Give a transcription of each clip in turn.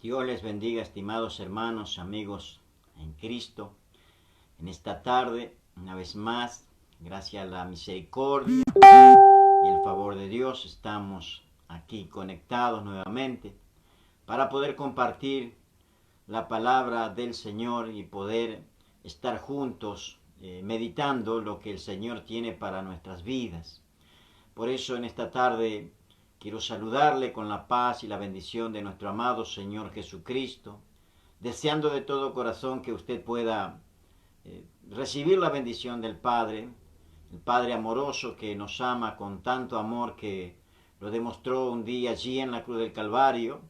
Dios les bendiga, estimados hermanos, amigos en Cristo. En esta tarde, una vez más, gracias a la misericordia y el favor de Dios, estamos aquí conectados nuevamente para poder compartir la palabra del Señor y poder estar juntos meditando lo que el Señor tiene para nuestras vidas. Por eso en esta tarde quiero saludarle con la paz y la bendición de nuestro amado Señor Jesucristo, deseando de todo corazón que usted pueda recibir la bendición del Padre, el Padre amoroso que nos ama con tanto amor que lo demostró un día allí en la cruz del Calvario,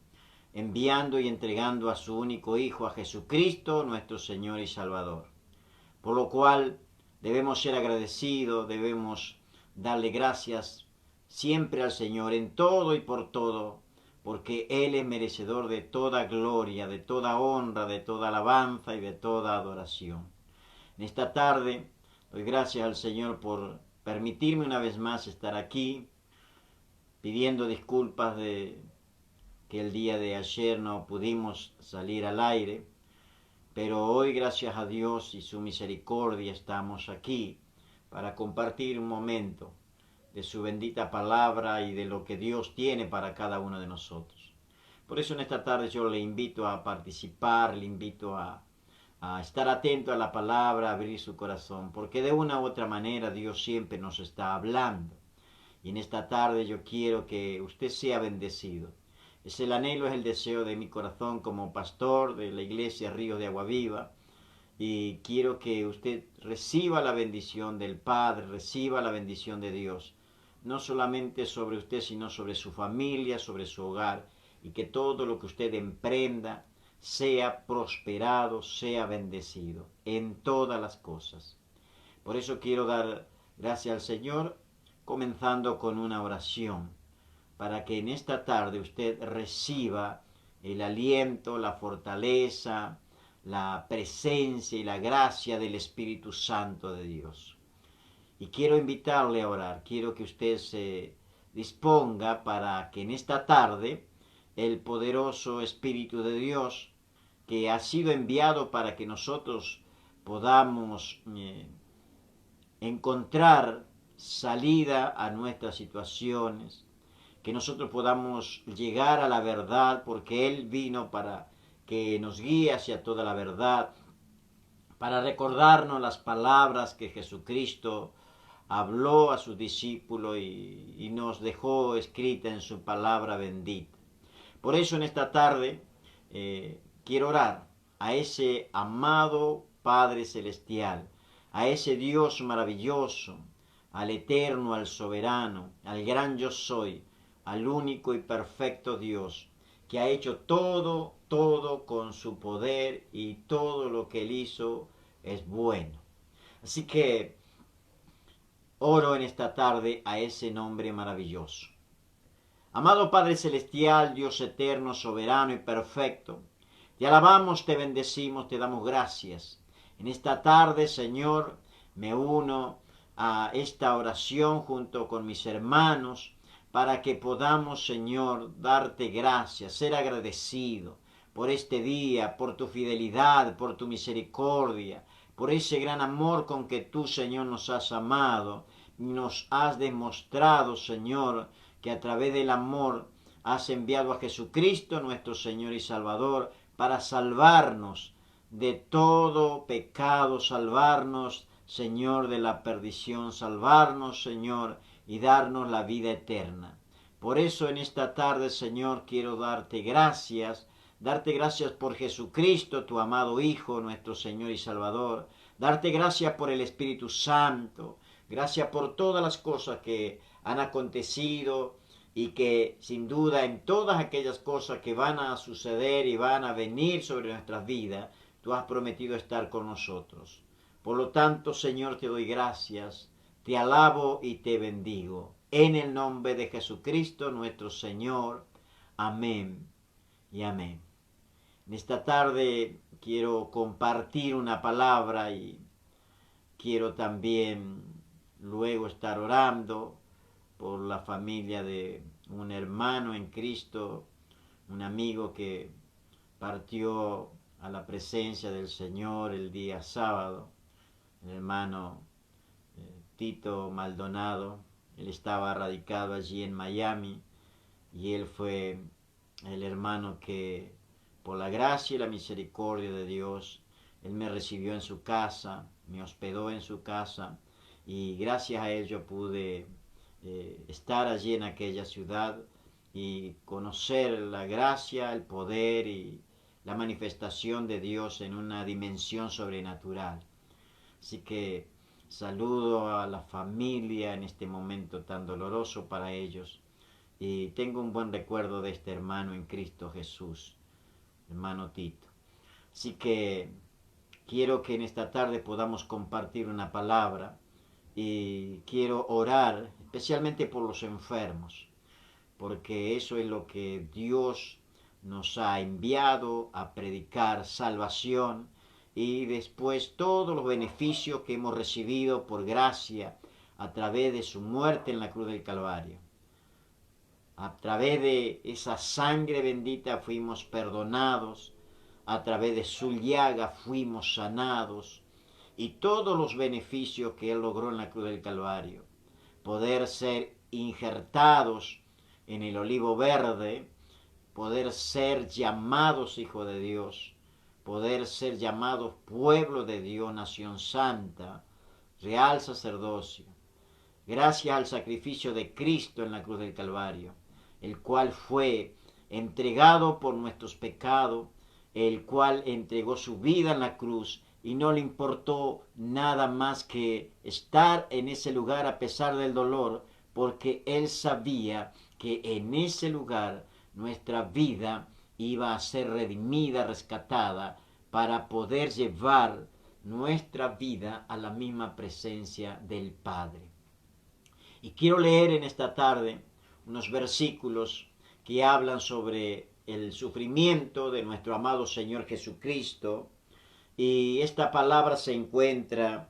enviando y entregando a su único Hijo, a Jesucristo, nuestro Señor y Salvador. Por lo cual debemos ser agradecidos, debemos darle gracias siempre al Señor en todo y por todo, porque Él es merecedor de toda gloria, de toda honra, de toda alabanza y de toda adoración. En esta tarde doy gracias al Señor por permitirme una vez más estar aquí, pidiendo disculpas de que el día de ayer no pudimos salir al aire, pero hoy gracias a Dios y su misericordia estamos aquí para compartir un momento de su bendita palabra y de lo que Dios tiene para cada uno de nosotros. Por eso en esta tarde yo le invito a participar, le invito a estar atento a la palabra, a abrir su corazón, porque de una u otra manera Dios siempre nos está hablando. Y en esta tarde yo quiero que usted sea bendecido. Es el anhelo, es el deseo de mi corazón como pastor de la iglesia Ríos de Agua Viva. Y quiero que usted reciba la bendición del Padre, reciba la bendición de Dios. No solamente sobre usted, sino sobre su familia, sobre su hogar. Y que todo lo que usted emprenda sea prosperado, sea bendecido en todas las cosas. Por eso quiero dar gracias al Señor, comenzando con una oración, para que en esta tarde usted reciba el aliento, la fortaleza, la presencia y la gracia del Espíritu Santo de Dios. Y quiero invitarle a orar, quiero que usted se disponga para que en esta tarde el poderoso Espíritu de Dios, que ha sido enviado para que nosotros podamos encontrar salida a nuestras situaciones, que nosotros podamos llegar a la verdad, porque Él vino para que nos guíe hacia toda la verdad, para recordarnos las palabras que Jesucristo habló a sus discípulos y nos dejó escrita en su palabra bendita. Por eso en esta tarde quiero orar a ese amado Padre Celestial, a ese Dios maravilloso, al eterno, al soberano, al gran yo soy, al único y perfecto Dios, que ha hecho todo con su poder y todo lo que Él hizo es bueno. Así que oro en esta tarde a ese nombre maravilloso. Amado Padre Celestial, Dios eterno, soberano y perfecto, te alabamos, te bendecimos, te damos gracias. En esta tarde, Señor, me uno a esta oración junto con mis hermanos para que podamos, Señor, darte gracias, ser agradecido por este día, por tu fidelidad, por tu misericordia, por ese gran amor con que tú, Señor, nos has amado, nos has demostrado, Señor, que a través del amor has enviado a Jesucristo, nuestro Señor y Salvador, para salvarnos de todo pecado, salvarnos, Señor, de la perdición, salvarnos, Señor, y darnos la vida eterna. Por eso en esta tarde, Señor, quiero darte gracias por Jesucristo, tu amado Hijo, nuestro Señor y Salvador, darte gracias por el Espíritu Santo, gracias por todas las cosas que han acontecido y que sin duda en todas aquellas cosas que van a suceder y van a venir sobre nuestras vidas, tú has prometido estar con nosotros. Por lo tanto, Señor, te doy gracias, te alabo y te bendigo. En el nombre de Jesucristo, nuestro Señor. Amén y amén. En esta tarde quiero compartir una palabra y quiero también luego estar orando por la familia de un hermano en Cristo, un amigo que partió a la presencia del Señor el día sábado, el hermano Tito Maldonado. Él estaba radicado allí en Miami y él fue el hermano que, por la gracia y la misericordia de Dios, él me recibió en su casa, me hospedó en su casa, y gracias a él yo pude estar allí en aquella ciudad y conocer la gracia, el poder y la manifestación de Dios en una dimensión sobrenatural. Así que saludo a la familia en este momento tan doloroso para ellos, y tengo un buen recuerdo de este hermano en Cristo Jesús, hermano Tito. Así que quiero que en esta tarde podamos compartir una palabra, y quiero orar especialmente por los enfermos, porque eso es lo que Dios nos ha enviado a predicar: salvación, y después todos los beneficios que hemos recibido por gracia a través de su muerte en la cruz del Calvario. A través de esa sangre bendita fuimos perdonados, a través de su llaga fuimos sanados, y todos los beneficios que Él logró en la cruz del Calvario. Poder ser injertados en el olivo verde, poder ser llamados hijos de Dios, poder ser llamados pueblo de Dios, nación santa, real sacerdocio. Gracias al sacrificio de Cristo en la cruz del Calvario, el cual fue entregado por nuestros pecados, el cual entregó su vida en la cruz y no le importó nada más que estar en ese lugar a pesar del dolor, porque Él sabía que en ese lugar nuestra vida iba a ser redimida, rescatada, para poder llevar nuestra vida a la misma presencia del Padre. Y quiero leer en esta tarde unos versículos que hablan sobre el sufrimiento de nuestro amado Señor Jesucristo, y esta palabra se encuentra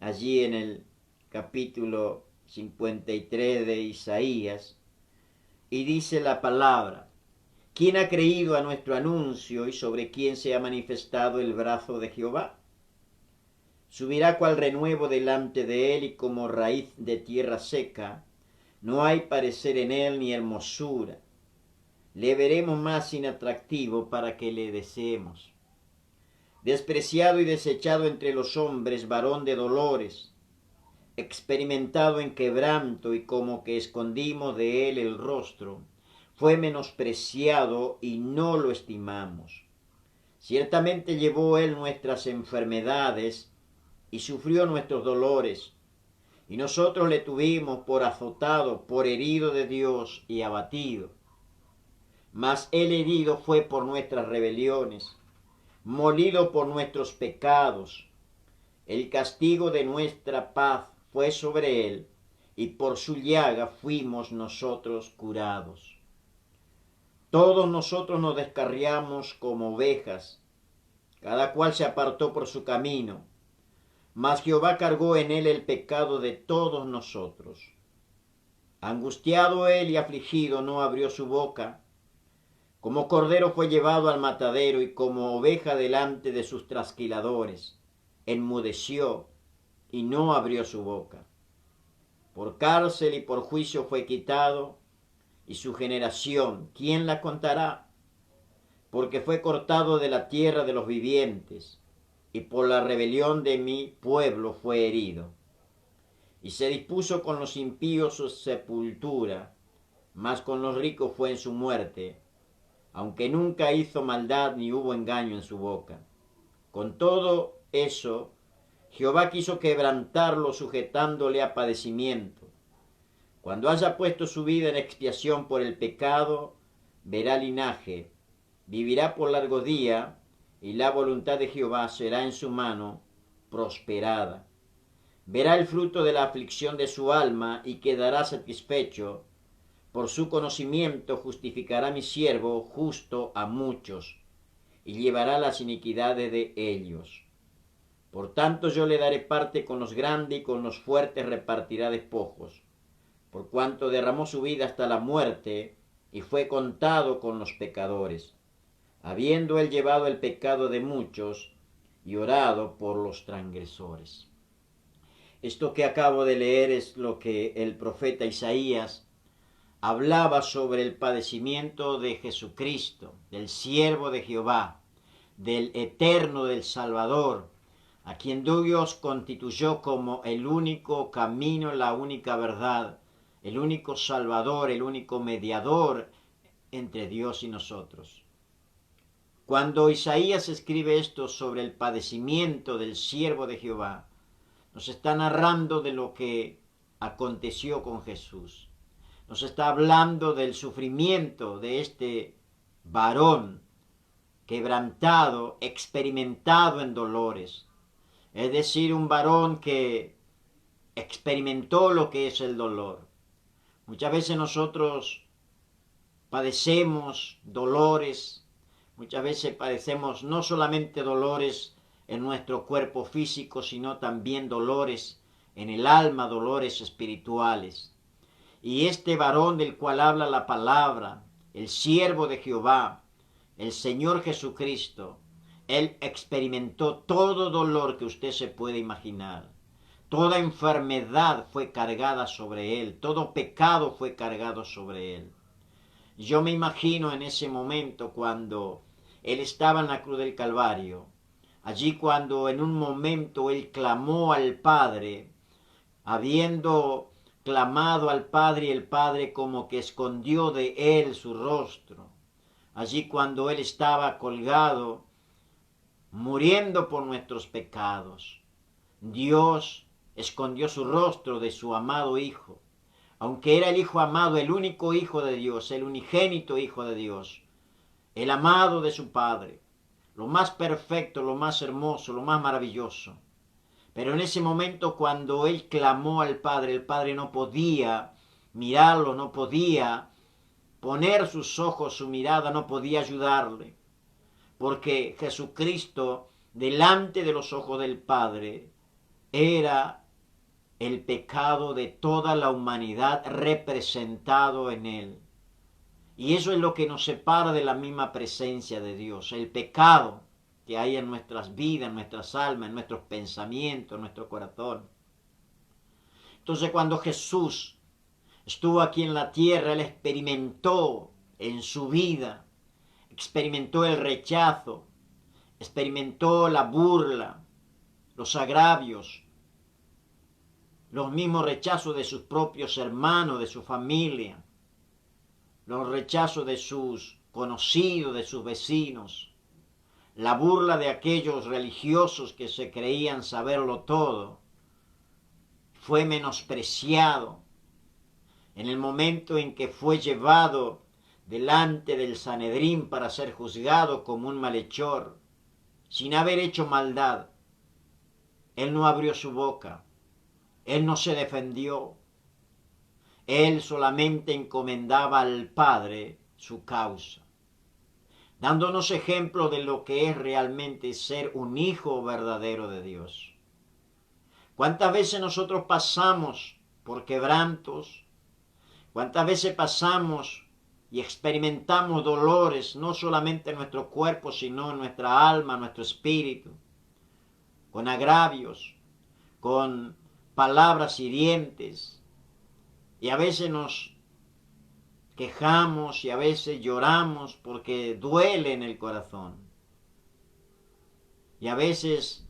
allí en el capítulo 53 de Isaías, y dice la palabra: ¿quién ha creído a nuestro anuncio, y sobre quién se ha manifestado el brazo de Jehová? Subirá cual renuevo delante de él, y como raíz de tierra seca, no hay parecer en él ni hermosura. Le veremos más inatractivo para que le deseemos. Despreciado y desechado entre los hombres, varón de dolores, experimentado en quebranto, y como que escondimos de él el rostro, fue menospreciado y no lo estimamos. Ciertamente llevó él nuestras enfermedades y sufrió nuestros dolores, y nosotros le tuvimos por azotado, por herido de Dios y abatido. Mas él herido fue por nuestras rebeliones, molido por nuestros pecados. El castigo de nuestra paz fue sobre él, y por su llaga fuimos nosotros curados. Todos nosotros nos descarriamos como ovejas, cada cual se apartó por su camino, mas Jehová cargó en él el pecado de todos nosotros. Angustiado él y afligido, no abrió su boca. Como cordero fue llevado al matadero, y como oveja delante de sus trasquiladores, enmudeció y no abrió su boca. Por cárcel y por juicio fue quitado, y su generación, ¿quién la contará? Porque fue cortado de la tierra de los vivientes, y por la rebelión de mi pueblo fue herido. Y se dispuso con los impíos su sepultura, mas con los ricos fue en su muerte, aunque nunca hizo maldad ni hubo engaño en su boca. Con todo eso, Jehová quiso quebrantarlo, sujetándole a padecimiento. Cuando haya puesto su vida en expiación por el pecado, verá linaje, vivirá por largo día, y la voluntad de Jehová será en su mano prosperada. Verá el fruto de la aflicción de su alma, y quedará satisfecho. Por su conocimiento justificará mi siervo justo a muchos, y llevará las iniquidades de ellos. Por tanto yo le daré parte con los grandes, y con los fuertes repartirá despojos, por cuanto derramó su vida hasta la muerte, y fue contado con los pecadores. habiendo él llevado el pecado de muchos y orado por los transgresores. Esto que acabo de leer es lo que el profeta Isaías hablaba sobre el padecimiento de Jesucristo, del siervo de Jehová, del eterno, del Salvador, a quien Dios constituyó como el único camino, la única verdad, el único Salvador, el único mediador entre Dios y nosotros. Cuando Isaías escribe esto sobre el padecimiento del siervo de Jehová, nos está narrando de lo que aconteció con Jesús. Nos está hablando del sufrimiento de este varón quebrantado, experimentado en dolores. Es decir, un varón que experimentó lo que es el dolor. Muchas veces nosotros padecemos dolores, muchas veces padecemos no solamente dolores en nuestro cuerpo físico, sino también dolores en el alma, dolores espirituales. Y este varón del cual habla la palabra, el siervo de Jehová, el Señor Jesucristo, él experimentó todo dolor que usted se puede imaginar. Toda enfermedad fue cargada sobre él, todo pecado fue cargado sobre él. Yo me imagino en ese momento cuando él estaba en la cruz del Calvario, allí cuando en un momento él clamó al Padre, habiendo clamado al Padre, y el Padre como que escondió de él su rostro. Allí cuando él estaba colgado, muriendo por nuestros pecados, Dios escondió su rostro de su amado Hijo. Aunque era el Hijo amado, el único Hijo de Dios, el unigénito Hijo de Dios, el amado de su Padre, lo más perfecto, lo más hermoso, lo más maravilloso. Pero en ese momento cuando él clamó al Padre, el Padre no podía mirarlo, no podía poner sus ojos, su mirada, no podía ayudarle. Porque Jesucristo, delante de los ojos del Padre, era el pecado de toda la humanidad representado en él. Y eso es lo que nos separa de la misma presencia de Dios, el pecado que hay en nuestras vidas, en nuestras almas, en nuestros pensamientos, en nuestro corazón. Entonces cuando Jesús estuvo aquí en la tierra, él experimentó en su vida, experimentó el rechazo, experimentó la burla, los agravios, los mismos rechazos de sus propios hermanos, de su familia, los rechazos de sus conocidos, de sus vecinos, la burla de aquellos religiosos que se creían saberlo todo. Fue menospreciado en el momento en que fue llevado delante del Sanedrín para ser juzgado como un malhechor, sin haber hecho maldad. Él no abrió su boca, él no se defendió, él solamente encomendaba al Padre su causa, dándonos ejemplo de lo que es realmente ser un hijo verdadero de Dios. ¿Cuántas veces nosotros pasamos por quebrantos? ¿Cuántas veces pasamos y experimentamos dolores, no solamente en nuestro cuerpo, sino en nuestra alma, nuestro espíritu, con agravios, con palabras hirientes, y a veces nos quejamos y a veces lloramos porque duele en el corazón, y a veces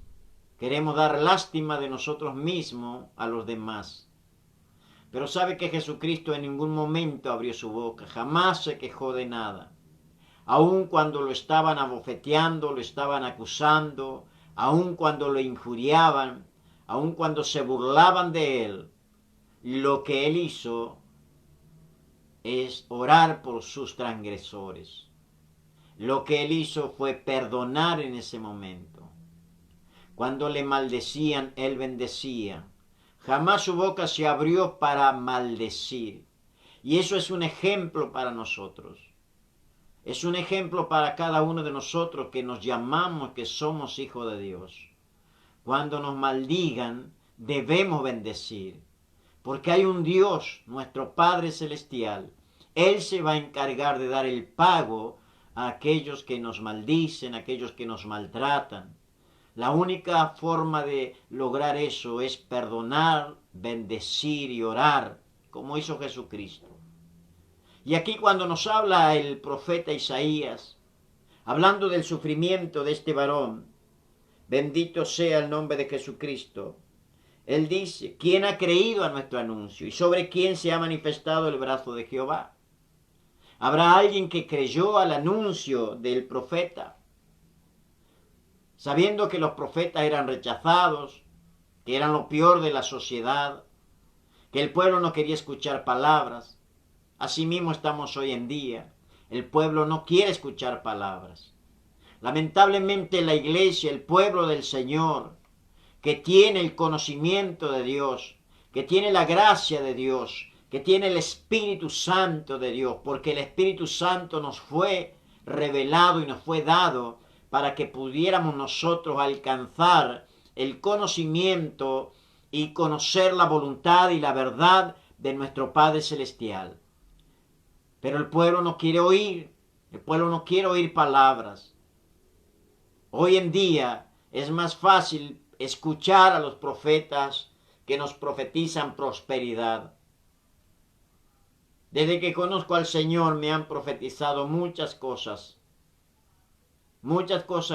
queremos dar lástima de nosotros mismos a los demás? Pero sabe que Jesucristo en ningún momento abrió su boca, jamás se quejó de nada. Aun cuando lo estaban abofeteando, lo estaban acusando, aun cuando lo injuriaban, aun cuando se burlaban de él, lo que él hizo es orar por sus transgresores. Lo que él hizo fue perdonar en ese momento. Cuando le maldecían, él bendecía. Jamás su boca se abrió para maldecir. Y eso es un ejemplo para nosotros. Es un ejemplo para cada uno de nosotros que nos llamamos, que somos hijos de Dios. Cuando nos maldigan, debemos bendecir. Porque hay un Dios, nuestro Padre Celestial. Él se va a encargar de dar el pago a aquellos que nos maldicen, a aquellos que nos maltratan. La única forma de lograr eso es perdonar, bendecir y orar, como hizo Jesucristo. Y aquí cuando nos habla el profeta Isaías, hablando del sufrimiento de este varón, bendito sea el nombre de Jesucristo, él dice, ¿quién ha creído a nuestro anuncio? ¿Y sobre quién se ha manifestado el brazo de Jehová? ¿Habrá alguien que creyó al anuncio del profeta? Sabiendo que los profetas eran rechazados, que eran lo peor de la sociedad, que el pueblo no quería escuchar palabras. Asimismo estamos hoy en día. El pueblo no quiere escuchar palabras. Lamentablemente la iglesia, el pueblo del Señor, que tiene el conocimiento de Dios, que tiene la gracia de Dios, que tiene el Espíritu Santo de Dios, porque el Espíritu Santo nos fue revelado y nos fue dado para que pudiéramos nosotros alcanzar el conocimiento y conocer la voluntad y la verdad de nuestro Padre Celestial. Pero el pueblo no quiere oír, el pueblo no quiere oír palabras. Hoy en día es más fácil escuchar a los profetas que nos profetizan prosperidad. Desde que conozco al Señor me han profetizado muchas cosas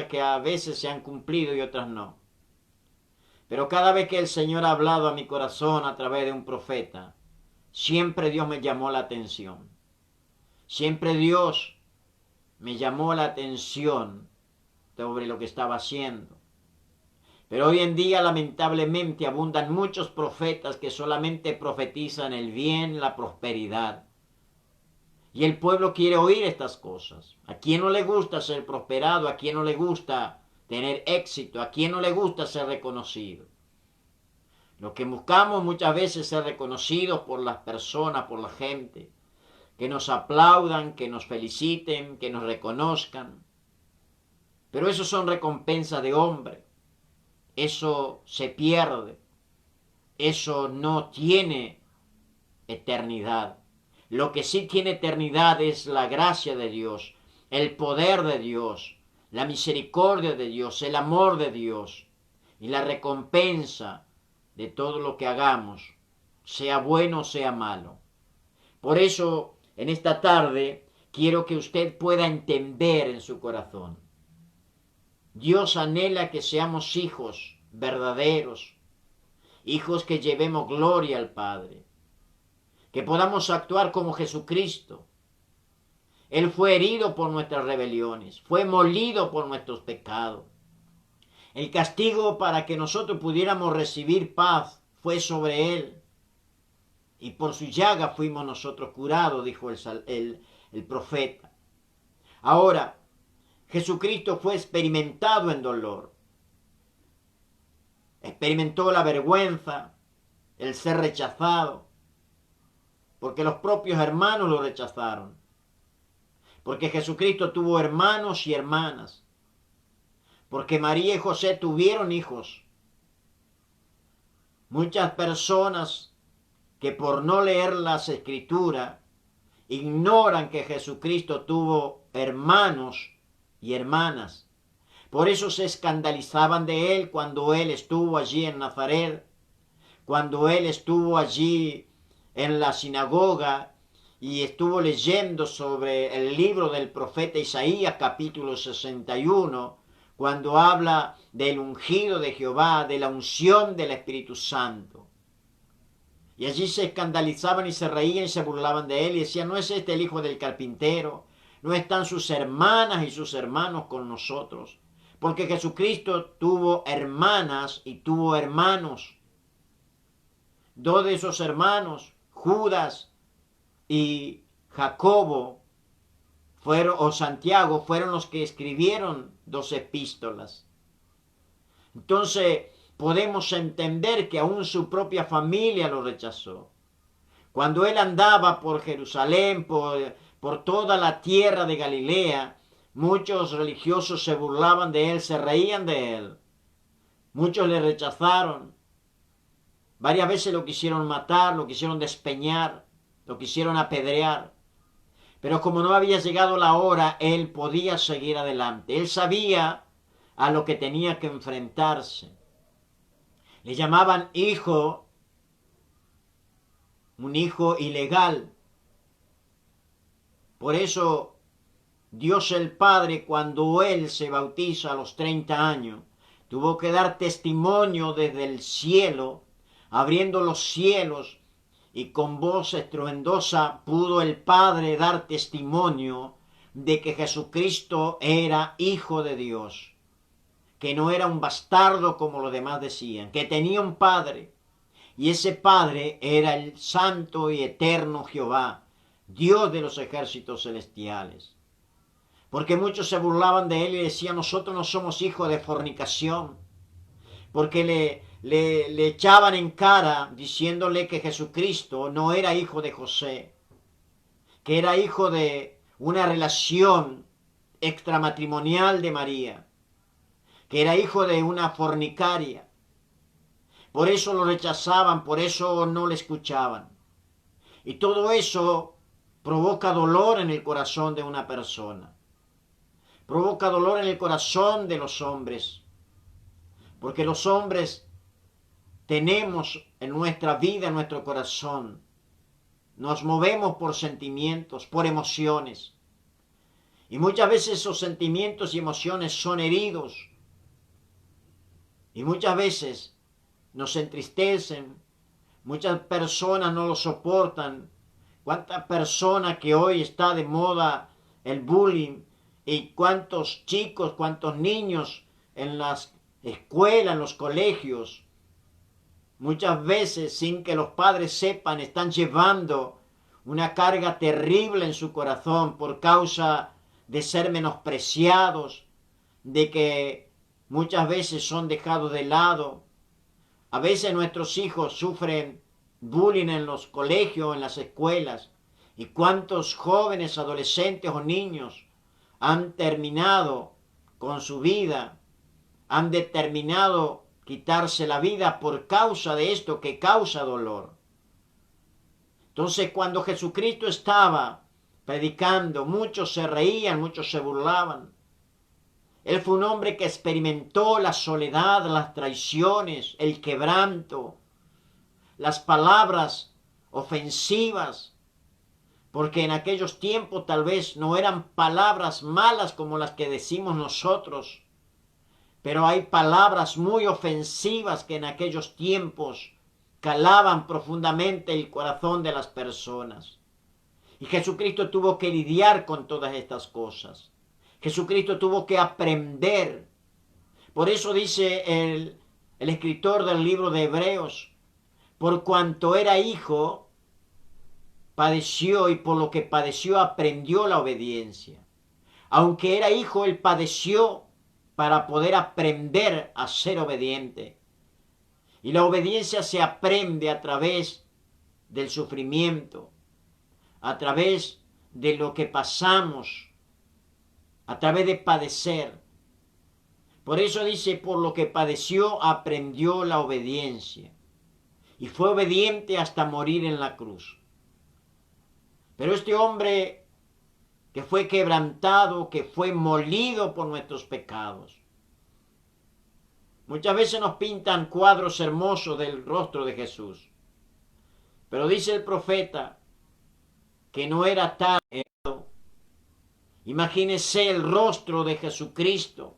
que a veces se han cumplido y otras no. Pero cada vez que el Señor ha hablado a mi corazón a través de un profeta, siempre Dios me llamó la atención. Siempre Dios me llamó la atención sobre lo que estaba haciendo. Pero hoy en día lamentablemente abundan muchos profetas que solamente profetizan el bien, la prosperidad. Y el pueblo quiere oír estas cosas. ¿A quién no le gusta ser prosperado? ¿A quién no le gusta tener éxito? ¿A quién no le gusta ser reconocido? Lo que buscamos muchas veces es ser reconocidos por las personas, por la gente. Que nos aplaudan, que nos feliciten, que nos reconozcan. Pero eso son recompensas de hombre. Eso se pierde. Eso no tiene eternidad. Lo que sí tiene eternidad es la gracia de Dios, el poder de Dios, la misericordia de Dios, el amor de Dios y la recompensa de todo lo que hagamos, sea bueno o sea malo. Por eso, en esta tarde, quiero que usted pueda entender en su corazón. Dios anhela que seamos hijos verdaderos, hijos que llevemos gloria al Padre, que podamos actuar como Jesucristo. Él fue herido por nuestras rebeliones, fue molido por nuestros pecados. El castigo para que nosotros pudiéramos recibir paz fue sobre Él. Y por su llaga fuimos nosotros curados, dijo el profeta. Ahora, Jesucristo fue experimentado en dolor. Experimentó la vergüenza, el ser rechazado, porque los propios hermanos lo rechazaron. Porque Jesucristo tuvo hermanos y hermanas. Porque María y José tuvieron hijos. Muchas personas que por no leer las Escrituras ignoran que Jesucristo tuvo hermanos y hermanas. Por eso se escandalizaban de Él cuando Él estuvo allí en Nazaret, cuando Él estuvo allí en la sinagoga y estuvo leyendo sobre el libro del profeta Isaías, capítulo 61, cuando habla del ungido de Jehová, de la unción del Espíritu Santo. Y allí se escandalizaban y se reían y se burlaban de él y decían, ¿no es este el hijo del carpintero? ¿No están sus hermanas y sus hermanos con nosotros? Porque Jesucristo tuvo hermanas y tuvo hermanos. Dos de esos hermanos, Judas y Jacobo, o Santiago, fueron los que escribieron 2 epístolas. Entonces podemos entender que aún su propia familia lo rechazó. Cuando él andaba por Jerusalén, por toda la tierra de Galilea, muchos religiosos se burlaban de él, se reían de él. Muchos le rechazaron. Varias veces lo quisieron matar, lo quisieron despeñar, lo quisieron apedrear. Pero como no había llegado la hora, él podía seguir adelante. Él sabía a lo que tenía que enfrentarse. Le llamaban hijo, un hijo ilegal. Por eso Dios el Padre, cuando él se bautiza a los 30 años, tuvo que dar testimonio desde el cielo, abriendo los cielos, y con voz estruendosa pudo el Padre dar testimonio de que Jesucristo era Hijo de Dios, que no era un bastardo como los demás decían, que tenía un Padre, y ese Padre era el Santo y Eterno Jehová, Dios de los ejércitos celestiales. Porque muchos se burlaban de él y decían, nosotros no somos hijos de fornicación, porque le echaban en cara diciéndole que Jesucristo no era hijo de José, que era hijo de una relación extramatrimonial de María, que era hijo de una fornicaria. Por eso lo rechazaban, por eso no le escuchaban. Y todo eso provoca dolor en el corazón de una persona. Provoca dolor en el corazón de los hombres. Porque los hombres tenemos en nuestra vida, en nuestro corazón, nos movemos por sentimientos, por emociones. Y muchas veces esos sentimientos y emociones son heridos. Y muchas veces nos entristecen. Muchas personas no lo soportan. ¿Cuántas personas que hoy está de moda el bullying? Y cuántos chicos, cuántos niños en las escuelas, en los colegios, muchas veces sin que los padres sepan, están llevando una carga terrible en su corazón por causa de ser menospreciados, de que muchas veces son dejados de lado. A veces nuestros hijos sufren bullying en los colegios, en las escuelas. ¿Y cuántos jóvenes, adolescentes o niños han terminado con su vida, han determinado quitarse la vida por causa de esto que causa dolor? Entonces, cuando Jesucristo estaba predicando, muchos se reían, muchos se burlaban. Él fue un hombre que experimentó la soledad, las traiciones, el quebranto, las palabras ofensivas, porque en aquellos tiempos tal vez no eran palabras malas como las que decimos nosotros, pero hay palabras muy ofensivas que en aquellos tiempos calaban profundamente el corazón de las personas. Y Jesucristo tuvo que lidiar con todas estas cosas. Jesucristo tuvo que aprender. Por eso dice el escritor del libro de Hebreos, por cuanto era hijo, padeció, y por lo que padeció aprendió la obediencia. Aunque era hijo, él padeció para poder aprender a ser obediente. Y la obediencia se aprende a través del sufrimiento, a través de lo que pasamos, a través de padecer. Por eso dice, por lo que padeció aprendió la obediencia. Y fue obediente hasta morir en la cruz. Pero este hombre que fue quebrantado, que fue molido por nuestros pecados. Muchas veces nos pintan cuadros hermosos del rostro de Jesús. Pero dice el profeta que no era tal. Imagínese el rostro de Jesucristo,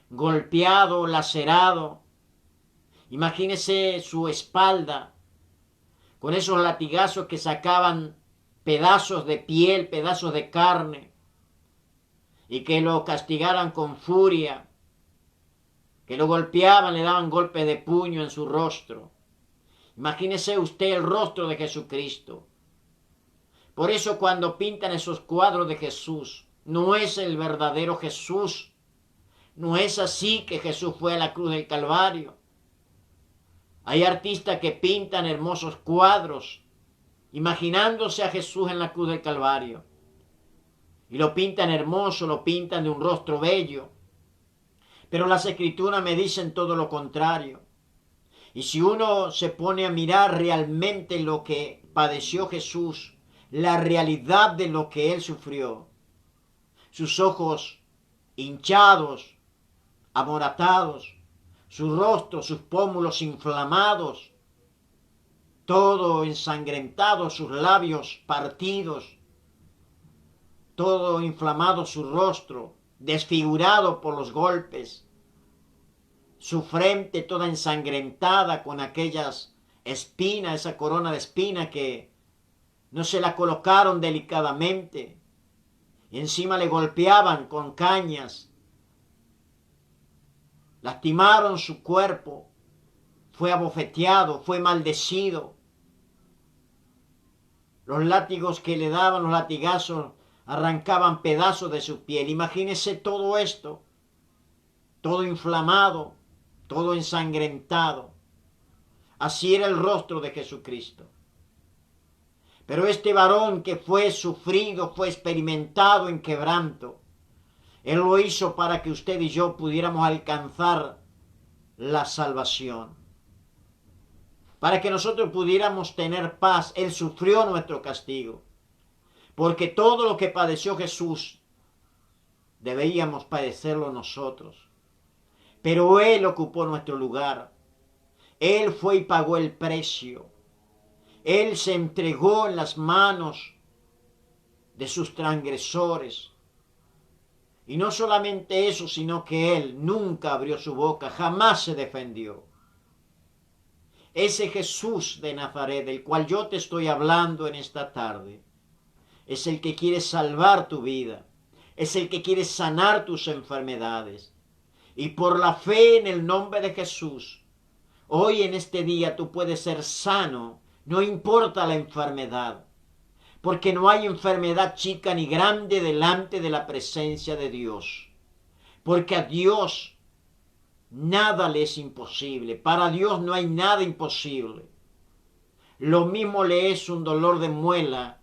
golpeado, lacerado. Imagínese su espalda, con esos latigazos que sacaban pedazos de piel, pedazos de carne, y que lo castigaran con furia, que lo golpeaban, le daban golpes de puño en su rostro. Imagínese usted el rostro de Jesucristo. Por eso cuando pintan esos cuadros de Jesús, no es el verdadero Jesús. No es así que Jesús fue a la cruz del Calvario. Hay artistas que pintan hermosos cuadros, imaginándose a Jesús en la cruz del Calvario. Y lo pintan hermoso, lo pintan de un rostro bello. Pero las Escrituras me dicen todo lo contrario. Y si uno se pone a mirar realmente lo que padeció Jesús, la realidad de lo que Él sufrió. Sus ojos hinchados, amoratados, su rostro, sus pómulos inflamados, todo ensangrentado, sus labios partidos, todo inflamado su rostro, desfigurado por los golpes, su frente toda ensangrentada con aquellas espinas, esa corona de espina que no se la colocaron delicadamente, y encima le golpeaban con cañas, lastimaron su cuerpo, fue abofeteado, fue maldecido. Los látigos que le daban, los latigazos, arrancaban pedazos de su piel. Imagínese todo esto, todo inflamado, todo ensangrentado. Así era el rostro de Jesucristo. Pero este varón que fue sufrido, fue experimentado en quebranto, Él lo hizo para que usted y yo pudiéramos alcanzar la salvación. Para que nosotros pudiéramos tener paz. Él sufrió nuestro castigo. Porque todo lo que padeció Jesús, debíamos padecerlo nosotros. Pero Él ocupó nuestro lugar. Él fue y pagó el precio. Él se entregó en las manos de sus transgresores. Y no solamente eso, sino que Él nunca abrió su boca, jamás se defendió. Ese Jesús de Nazaret, del cual yo te estoy hablando en esta tarde, es el que quiere salvar tu vida, es el que quiere sanar tus enfermedades. Y por la fe en el nombre de Jesús, hoy en este día tú puedes ser sano, no importa la enfermedad, porque no hay enfermedad chica ni grande delante de la presencia de Dios, porque a Dios nada le es imposible, para Dios no hay nada imposible. Lo mismo le es un dolor de muela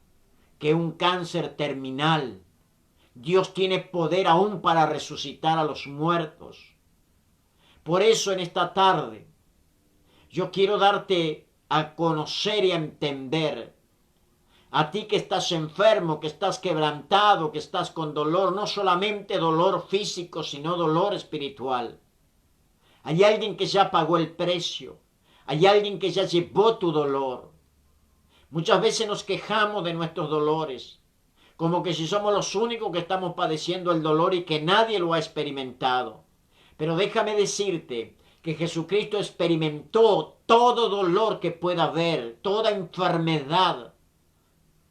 que un cáncer terminal. Dios tiene poder aún para resucitar a los muertos. Por eso en esta tarde yo quiero darte a conocer y a entender, a ti que estás enfermo, que estás quebrantado, que estás con dolor, no solamente dolor físico, sino dolor espiritual. Hay alguien que ya pagó el precio, hay alguien que ya llevó tu dolor. Muchas veces nos quejamos de nuestros dolores, como que si somos los únicos que estamos padeciendo el dolor y que nadie lo ha experimentado. Pero déjame decirte que Jesucristo experimentó todo dolor que pueda haber, toda enfermedad,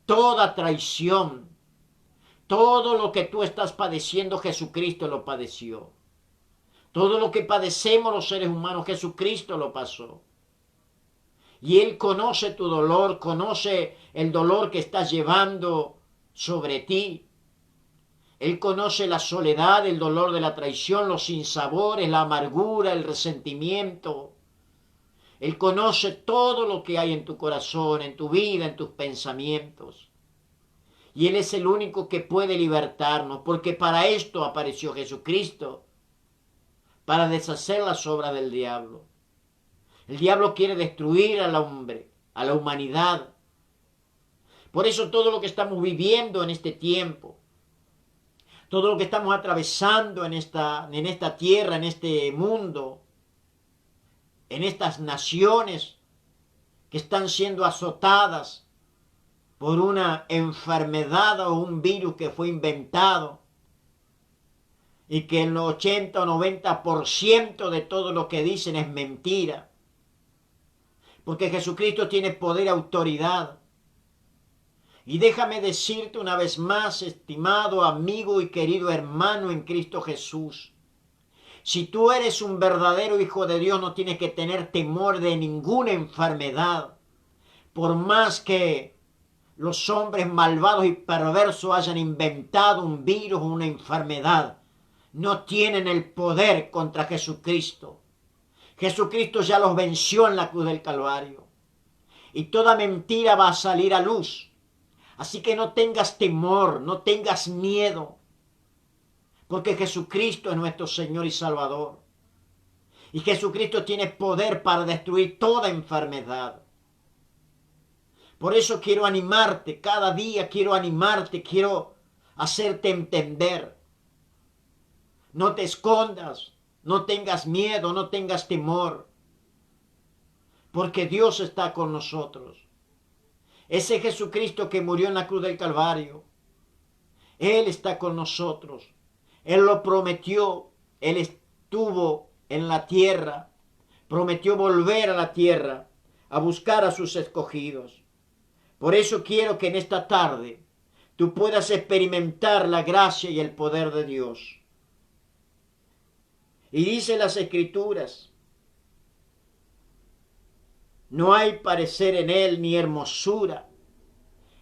toda traición, todo lo que tú estás padeciendo, Jesucristo lo padeció. Todo lo que padecemos los seres humanos, Jesucristo lo pasó. Y Él conoce tu dolor, conoce el dolor que estás llevando sobre ti. Él conoce la soledad, el dolor de la traición, los sinsabores, la amargura, el resentimiento. Él conoce todo lo que hay en tu corazón, en tu vida, en tus pensamientos. Y Él es el único que puede libertarnos, porque para esto apareció Jesucristo, para deshacer las obras del diablo. El diablo quiere destruir al hombre, a la humanidad. Por eso todo lo que estamos viviendo en este tiempo, todo lo que estamos atravesando en esta tierra, en este mundo, en estas naciones que están siendo azotadas por una enfermedad o un virus que fue inventado y que el 80 o 90% de todo lo que dicen es mentira. Porque Jesucristo tiene poder y autoridad. Y déjame decirte una vez más, estimado amigo y querido hermano en Cristo Jesús, si tú eres un verdadero hijo de Dios, no tienes que tener temor de ninguna enfermedad. Por más que los hombres malvados y perversos hayan inventado un virus o una enfermedad, no tienen el poder contra Jesucristo. Jesucristo ya los venció en la cruz del Calvario. Y toda mentira va a salir a luz. Así que no tengas temor, no tengas miedo. Porque Jesucristo es nuestro Señor y Salvador. Y Jesucristo tiene poder para destruir toda enfermedad. Por eso quiero animarte, cada día quiero animarte, quiero hacerte entender. No te escondas, no tengas miedo, no tengas temor, porque Dios está con nosotros. Ese Jesucristo que murió en la cruz del Calvario, Él está con nosotros. Él lo prometió, Él estuvo en la tierra, prometió volver a la tierra a buscar a sus escogidos. Por eso quiero que en esta tarde tú puedas experimentar la gracia y el poder de Dios. Y dice las Escrituras, no hay parecer en Él ni hermosura.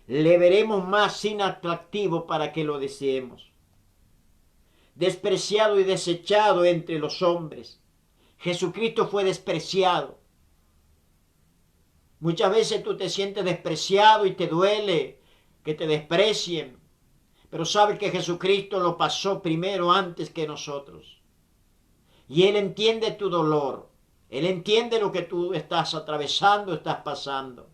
Le veremos más inatractivo para que lo deseemos. Despreciado y desechado entre los hombres. Jesucristo fue despreciado. Muchas veces tú te sientes despreciado y te duele que te desprecien, pero sabes que Jesucristo lo pasó primero antes que nosotros. Y Él entiende tu dolor. Él entiende lo que tú estás atravesando, estás pasando.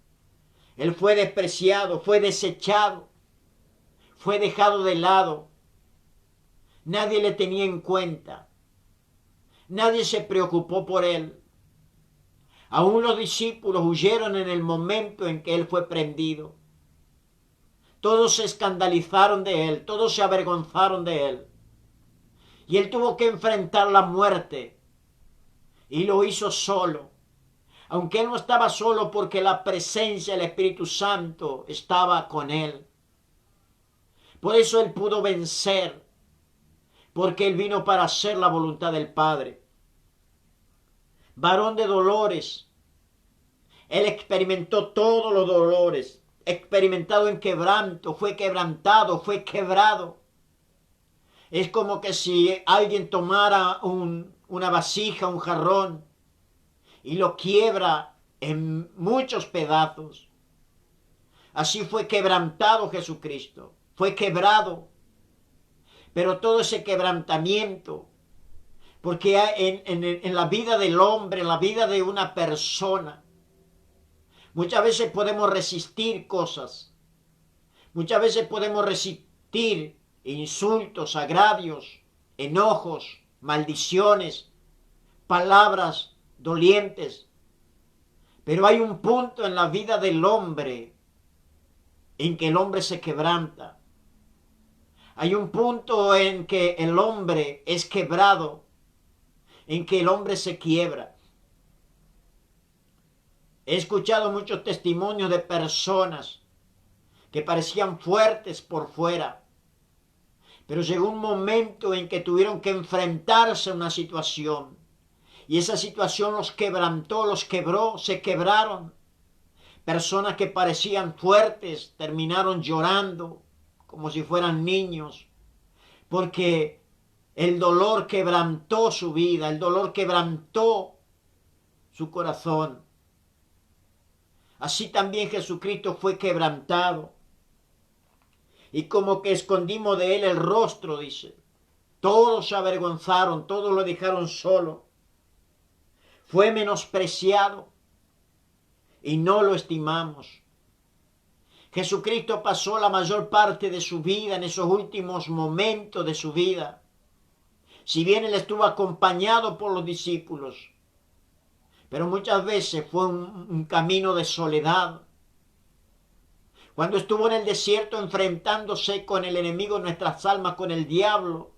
Él fue despreciado, fue desechado, fue dejado de lado. Nadie le tenía en cuenta. Nadie se preocupó por Él. Aún los discípulos huyeron en el momento en que Él fue prendido. Todos se escandalizaron de Él, todos se avergonzaron de Él. Y Él tuvo que enfrentar la muerte. Y lo hizo solo. Aunque Él no estaba solo porque la presencia del Espíritu Santo estaba con Él. Por eso Él pudo vencer. Porque Él vino para hacer la voluntad del Padre. Varón de dolores. Él experimentó todos los dolores. Experimentado en quebranto. Fue quebrantado. Fue quebrado. Es como que si alguien tomara una vasija, un jarrón, y lo quiebra en muchos pedazos. Así fue quebrantado Jesucristo. Fue quebrado. Pero todo ese quebrantamiento, porque en la vida del hombre, en la vida de una persona, muchas veces podemos resistir cosas. Muchas veces podemos resistir insultos, agravios, enojos, maldiciones, palabras dolientes. Pero hay un punto en la vida del hombre en que el hombre se quebranta. Hay un punto en que el hombre es quebrado, en que el hombre se quiebra. He escuchado muchos testimonios de personas que parecían fuertes por fuera, pero llegó un momento en que tuvieron que enfrentarse a una situación, y esa situación los quebrantó, los quebró, se quebraron. Personas que parecían fuertes terminaron llorando como si fueran niños, porque el dolor quebrantó su vida, el dolor quebrantó su corazón. Así también Jesucristo fue quebrantado. Y como que escondimos de Él el rostro, dice. Todos se avergonzaron, todos lo dejaron solo. Fue menospreciado y no lo estimamos. Jesucristo pasó la mayor parte de su vida en esos últimos momentos de su vida. Si bien Él estuvo acompañado por los discípulos, pero muchas veces fue un camino de soledad. Cuando estuvo en el desierto enfrentándose con el enemigo de nuestras almas, con el diablo,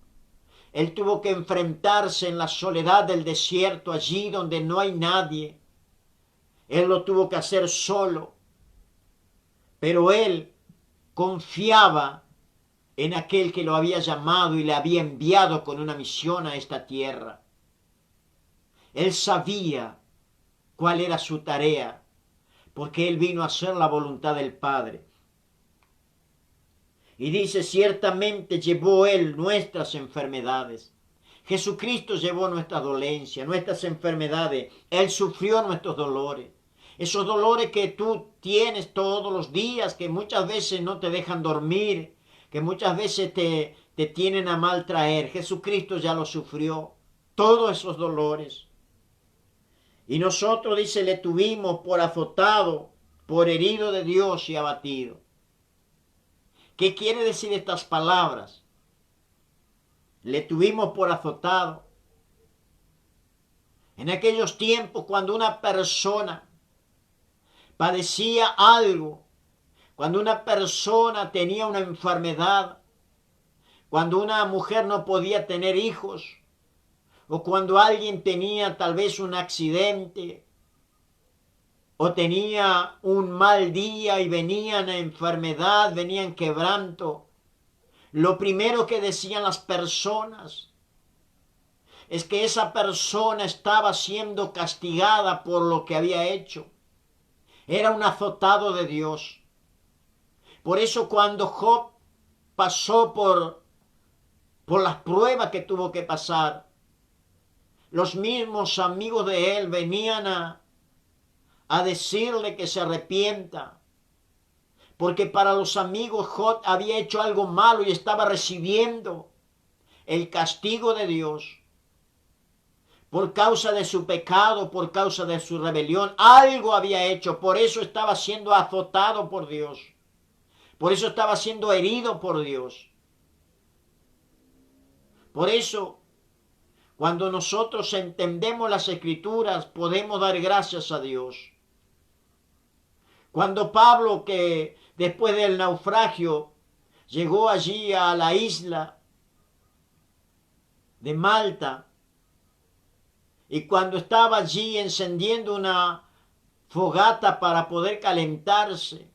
Él tuvo que enfrentarse en la soledad del desierto, allí donde no hay nadie. Él lo tuvo que hacer solo. Pero Él confiaba en aquel que lo había llamado y le había enviado con una misión a esta tierra. Él sabía cuál era su tarea, porque Él vino a hacer la voluntad del Padre. Y dice, ciertamente llevó Él nuestras enfermedades. Jesucristo llevó nuestras dolencias, nuestras enfermedades. Él sufrió nuestros dolores. Esos dolores que tú tienes todos los días, que muchas veces no te dejan dormir, que muchas veces te tienen a mal traer. Jesucristo ya lo sufrió. Todos esos dolores. Y nosotros, dice, le tuvimos por azotado, por herido de Dios y abatido. ¿Qué quiere decir estas palabras? Le tuvimos por azotado. En aquellos tiempos cuando una persona padecía algo, cuando una persona tenía una enfermedad, cuando una mujer no podía tener hijos, o cuando alguien tenía tal vez un accidente, o tenía un mal día y venían enfermedad, venían quebranto, lo primero que decían las personas es que esa persona estaba siendo castigada por lo que había hecho. Era un azotado de Dios. Por eso cuando Job pasó por las pruebas que tuvo que pasar, los mismos amigos de él venían a decirle que se arrepienta, porque para los amigos Job había hecho algo malo y estaba recibiendo el castigo de Dios por causa de su pecado, por causa de su rebelión. Algo había hecho, por eso estaba siendo azotado por Dios, por eso estaba siendo herido por Dios. Por eso, cuando nosotros entendemos las Escrituras, podemos dar gracias a Dios. Cuando Pablo, que después del naufragio llegó allí a la isla de Malta, y cuando estaba allí encendiendo una fogata para poder calentarse,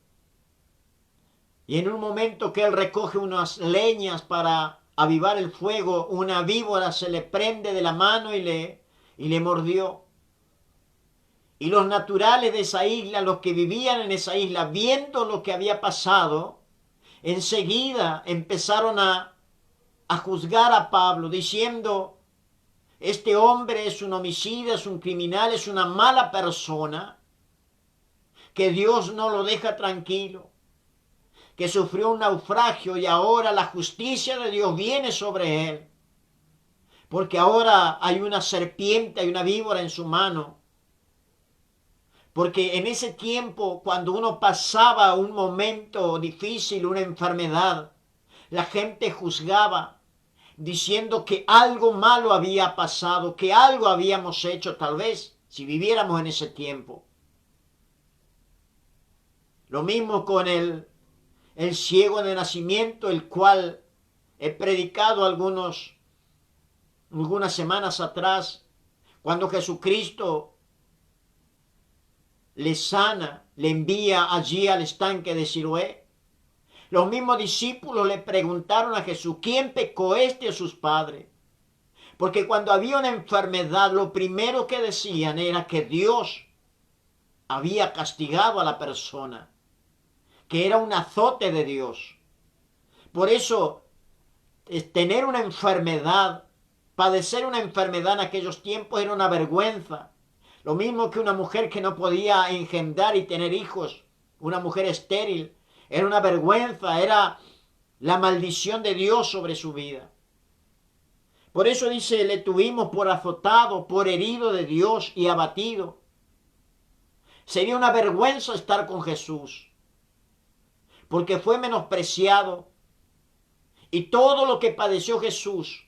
y en un momento que él recoge unas leñas para avivar el fuego, una víbora se le prende de la mano y le mordió. Y los naturales de esa isla, los que vivían en esa isla, viendo lo que había pasado, enseguida empezaron a juzgar a Pablo, diciendo: este hombre es un homicida, es un criminal, es una mala persona, que Dios no lo deja tranquilo, que sufrió un naufragio y ahora la justicia de Dios viene sobre él, porque ahora hay una serpiente, hay una víbora en su mano. Porque en ese tiempo, cuando uno pasaba un momento difícil, una enfermedad, la gente juzgaba, diciendo que algo malo había pasado, que algo habíamos hecho, tal vez, si viviéramos en ese tiempo. Lo mismo con el ciego de nacimiento, el cual he predicado algunas semanas atrás, cuando Jesucristo le sana, le envía allí al estanque de Siloé. Los mismos discípulos le preguntaron a Jesús: ¿quién pecó, este o sus padres? Porque cuando había una enfermedad, lo primero que decían era que Dios había castigado a la persona, que era un azote de Dios. Por eso, tener una enfermedad, padecer una enfermedad en aquellos tiempos era una vergüenza. Lo mismo que una mujer que no podía engendrar y tener hijos, una mujer estéril, era una vergüenza, era la maldición de Dios sobre su vida. Por eso dice: le tuvimos por azotado, por herido de Dios y abatido. Sería una vergüenza estar con Jesús, porque fue menospreciado. Y todo lo que padeció Jesús,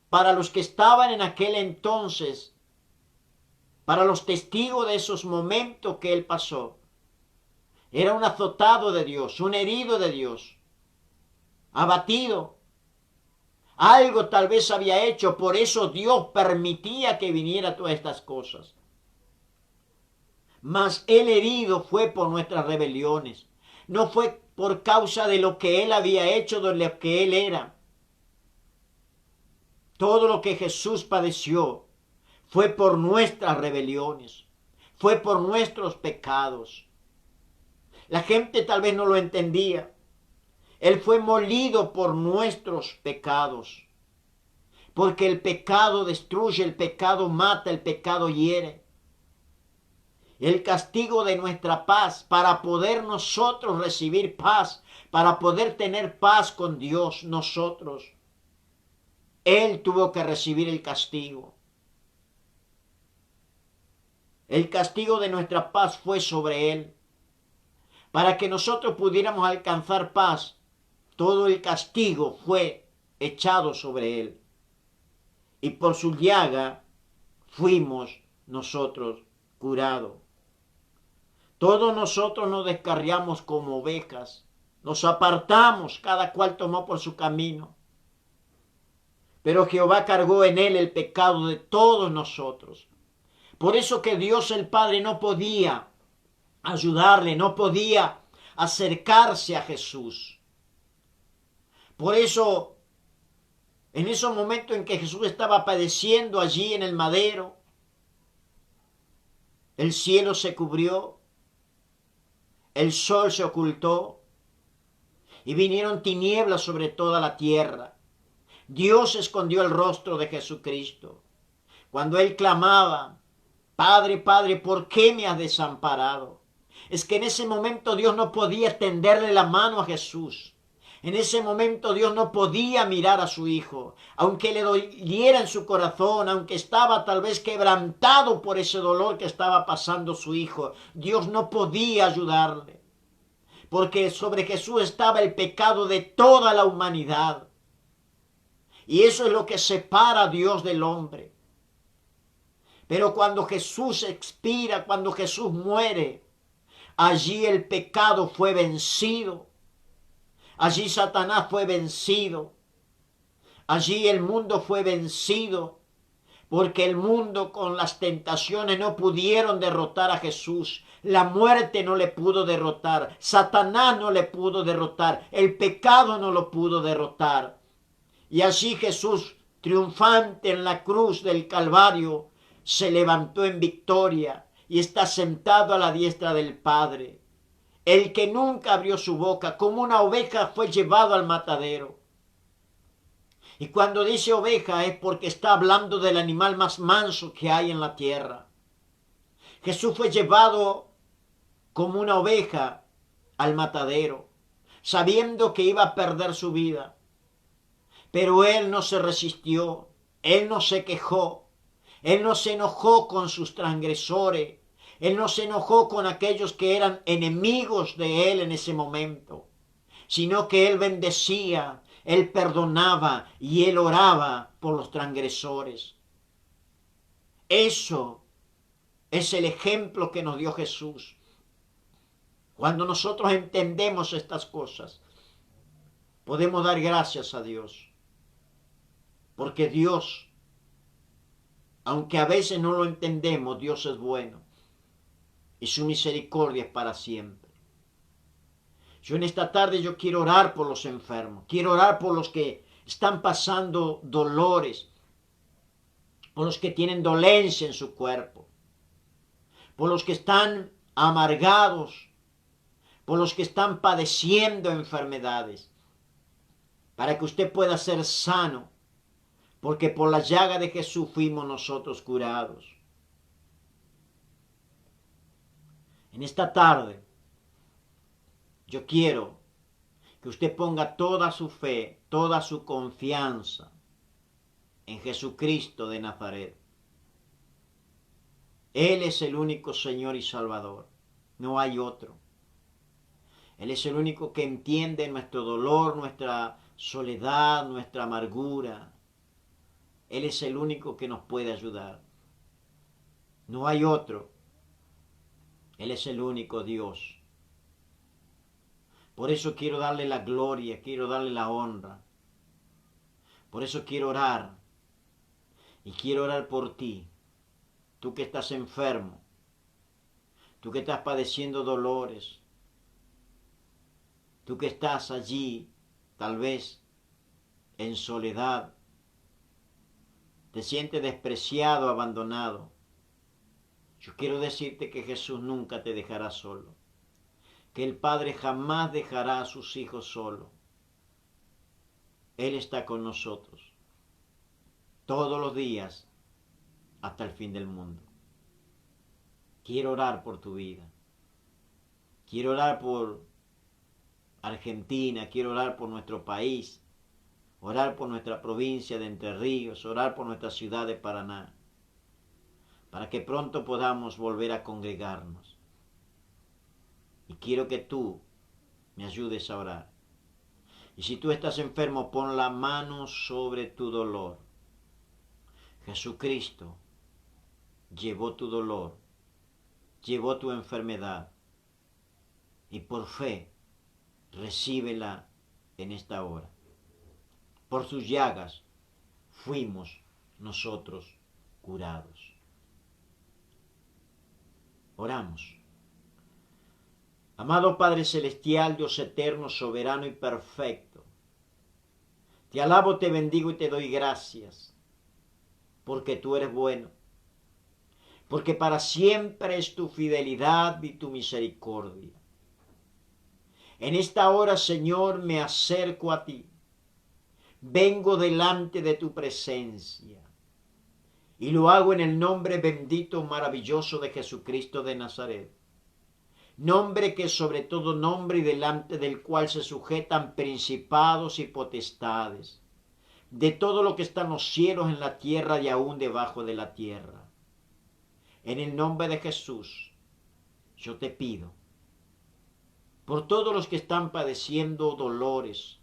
para los que estaban en aquel entonces, para los testigos de esos momentos que él pasó, era un azotado de Dios, un herido de Dios, abatido. Algo tal vez había hecho, por eso Dios permitía que viniera todas estas cosas. Mas el herido fue por nuestras rebeliones, no fue por causa de lo que él había hecho, de lo que él era. Todo lo que Jesús padeció fue por nuestras rebeliones, fue por nuestros pecados. La gente tal vez no lo entendía. Él fue molido por nuestros pecados, porque el pecado destruye, el pecado mata, el pecado hiere. El castigo de nuestra paz, para poder nosotros recibir paz, para poder tener paz con Dios nosotros, Él tuvo que recibir el castigo. El castigo de nuestra paz fue sobre Él. para que nosotros pudiéramos alcanzar paz, todo el castigo fue echado sobre él. Y por su llaga fuimos nosotros curados. Todos nosotros nos descarriamos como ovejas, nos apartamos, cada cual tomó por su camino. Pero Jehová cargó en él el pecado de todos nosotros. Por eso que Dios el Padre no podía ayudarle, no podía acercarse a Jesús. Por eso, en esos momentos en que Jesús estaba padeciendo allí en el madero, el cielo se cubrió, el sol se ocultó y vinieron tinieblas sobre toda la tierra. Dios escondió el rostro de Jesucristo. Cuando él clamaba, Padre, Padre, ¿por qué me has desamparado? Es que en ese momento Dios no podía tenderle la mano a Jesús. En ese momento Dios no podía mirar a su hijo. Aunque le doliera en su corazón, aunque estaba tal vez quebrantado por ese dolor que estaba pasando su hijo, Dios no podía ayudarle. Porque sobre Jesús estaba el pecado de toda la humanidad. Y eso es lo que separa a Dios del hombre. Pero cuando Jesús expira, cuando Jesús muere, allí el pecado fue vencido. Allí Satanás fue vencido. Allí el mundo fue vencido. Porque el mundo con las tentaciones no pudieron derrotar a Jesús. La muerte no le pudo derrotar. Satanás no le pudo derrotar. El pecado no lo pudo derrotar. Y así Jesús, triunfante en la cruz del Calvario, se levantó en victoria y está sentado a la diestra del Padre. El que nunca abrió su boca, como una oveja, fue llevado al matadero. Y cuando dice oveja es porque está hablando del animal más manso que hay en la tierra. Jesús fue llevado como una oveja al matadero, sabiendo que iba a perder su vida. Pero él no se resistió, él no se quejó, él no se enojó con sus transgresores, él no se enojó con aquellos que eran enemigos de él en ese momento, sino que él bendecía, él perdonaba y él oraba por los transgresores. Eso es el ejemplo que nos dio Jesús. Cuando nosotros entendemos estas cosas, podemos dar gracias a Dios. Porque Dios, aunque a veces no lo entendemos, Dios es bueno. Y su misericordia es para siempre. Yo en esta tarde yo quiero orar por los enfermos. Quiero orar por los que están pasando dolores. Por los que tienen dolencia en su cuerpo. Por los que están amargados. Por los que están padeciendo enfermedades. Para que usted pueda ser sano. Porque por la llaga de Jesús fuimos nosotros curados. En esta tarde, yo quiero que usted ponga toda su fe, toda su confianza en Jesucristo de Nazaret. Él es el único Señor y Salvador. No hay otro. Él es el único que entiende nuestro dolor, nuestra soledad, nuestra amargura. Él es el único que nos puede ayudar. No hay otro. Él es el único Dios. Por eso quiero darle la gloria, quiero darle la honra. Por eso quiero orar. Y quiero orar por ti. Tú que estás enfermo. Tú que estás padeciendo dolores. Tú que estás allí, tal vez, en soledad. Te sientes despreciado, abandonado. Yo quiero decirte que Jesús nunca te dejará solo. Que el Padre jamás dejará a sus hijos solos. Él está con nosotros. Todos los días hasta el fin del mundo. Quiero orar por tu vida. Quiero orar por Argentina. Quiero orar por nuestro país. Orar por nuestra provincia de Entre Ríos. Orar por nuestra ciudad de Paraná. Para que pronto podamos volver a congregarnos. Y quiero que tú me ayudes a orar. Y si tú estás enfermo, pon la mano sobre tu dolor. Jesucristo llevó tu dolor, llevó tu enfermedad. Y por fe, recíbela en esta hora. Por sus llagas fuimos nosotros curados. Oramos. Amado Padre Celestial, Dios eterno, soberano y perfecto, te alabo, te bendigo y te doy gracias, porque tú eres bueno, porque para siempre es tu fidelidad y tu misericordia. En esta hora, Señor, me acerco a ti, vengo delante de tu presencia, y lo hago en el nombre bendito, maravilloso de Jesucristo de Nazaret. Nombre que sobre todo nombre y delante del cual se sujetan principados y potestades, de todo lo que está en los cielos, en la tierra y aún debajo de la tierra. En el nombre de Jesús, yo te pido, por todos los que están padeciendo dolores,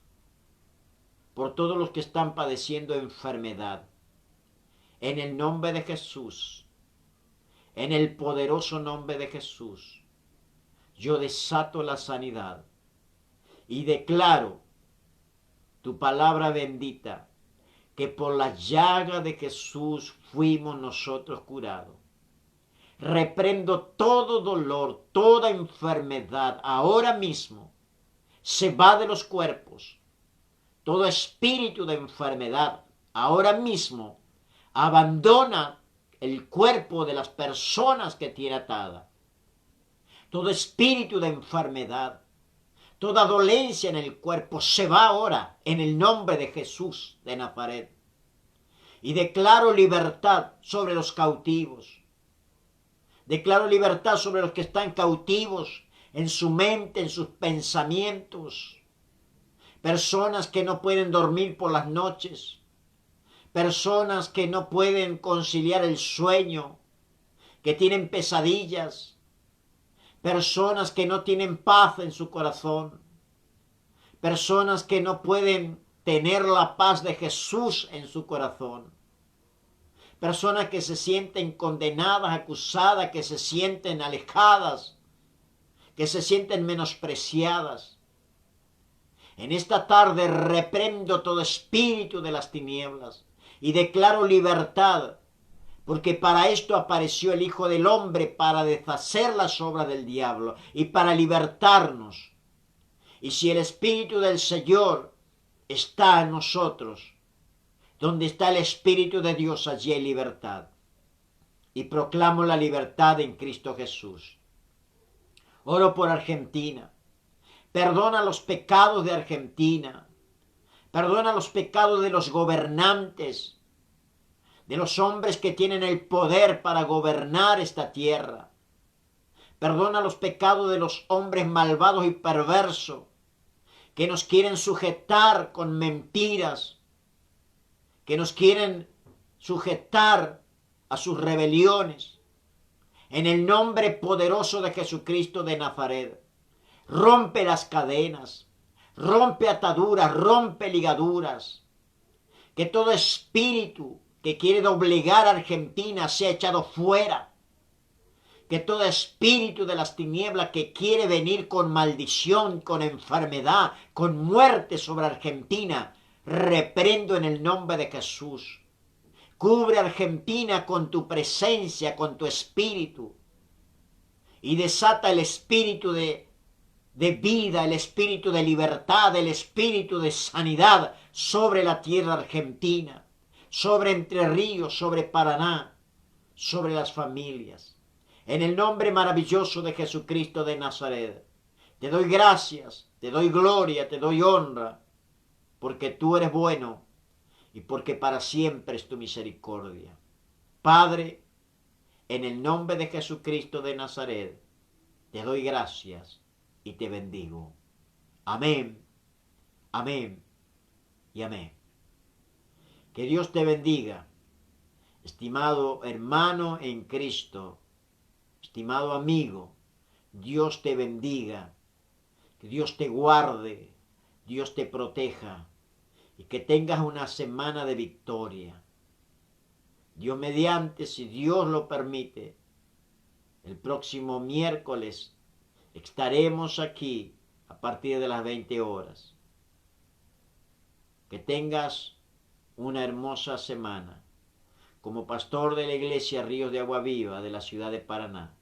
por todos los que están padeciendo enfermedad, en el nombre de Jesús, en el poderoso nombre de Jesús, yo desato la sanidad y declaro tu palabra bendita, que por la llaga de Jesús fuimos nosotros curados. Reprendo todo dolor, toda enfermedad, ahora mismo se va de los cuerpos. Todo espíritu de enfermedad, ahora mismo abandona el cuerpo de las personas que tiene atada. Todo espíritu de enfermedad, toda dolencia en el cuerpo se va ahora en el nombre de Jesús de Nazaret. Y declaro libertad sobre los cautivos. Declaro libertad sobre los que están cautivos en su mente, en sus pensamientos. Personas que no pueden dormir por las noches. Personas que no pueden conciliar el sueño, que tienen pesadillas. Personas que no tienen paz en su corazón. Personas que no pueden tener la paz de Jesús en su corazón. Personas que se sienten condenadas, acusadas, que se sienten alejadas, que se sienten menospreciadas. En esta tarde reprendo todo espíritu de las tinieblas y declaro libertad, porque para esto apareció el Hijo del Hombre, para deshacer las obras del diablo y para libertarnos. Y si el Espíritu del Señor está en nosotros, donde está el Espíritu de Dios, allí hay libertad. Y proclamo la libertad en Cristo Jesús. Oro por Argentina. Perdona los pecados de Argentina. Perdona los pecados de los gobernantes, de los hombres que tienen el poder para gobernar esta tierra. Perdona los pecados de los hombres malvados y perversos que nos quieren sujetar con mentiras, que nos quieren sujetar a sus rebeliones. En el nombre poderoso de Jesucristo de Nazaret, rompe las cadenas, rompe ataduras, rompe ligaduras. Que todo espíritu que quiere doblegar a Argentina sea echado fuera. Que todo espíritu de las tinieblas que quiere venir con maldición, con enfermedad, con muerte sobre Argentina, reprendo en el nombre de Jesús. Cubre a Argentina con tu presencia, con tu espíritu. Y desata el espíritu de vida, el espíritu de libertad, el espíritu de sanidad sobre la tierra argentina, sobre Entre Ríos, sobre Paraná, sobre las familias. En el nombre maravilloso de Jesucristo de Nazaret, te doy gracias, te doy gloria, te doy honra, porque tú eres bueno y porque para siempre es tu misericordia. Padre, en el nombre de Jesucristo de Nazaret, te doy gracias y te bendigo. Amén, amén y amén. Que Dios te bendiga, estimado hermano en Cristo, estimado amigo, Dios te bendiga, que Dios te guarde, Dios te proteja y que tengas una semana de victoria. Dios mediante, si Dios lo permite, el próximo miércoles estaremos aquí a partir de las 20 horas. Que tengas una hermosa semana. Como pastor de la iglesia Ríos de Agua Viva de la ciudad de Paraná,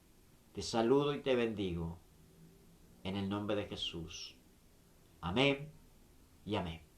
te saludo y te bendigo en el nombre de Jesús. Amén y amén.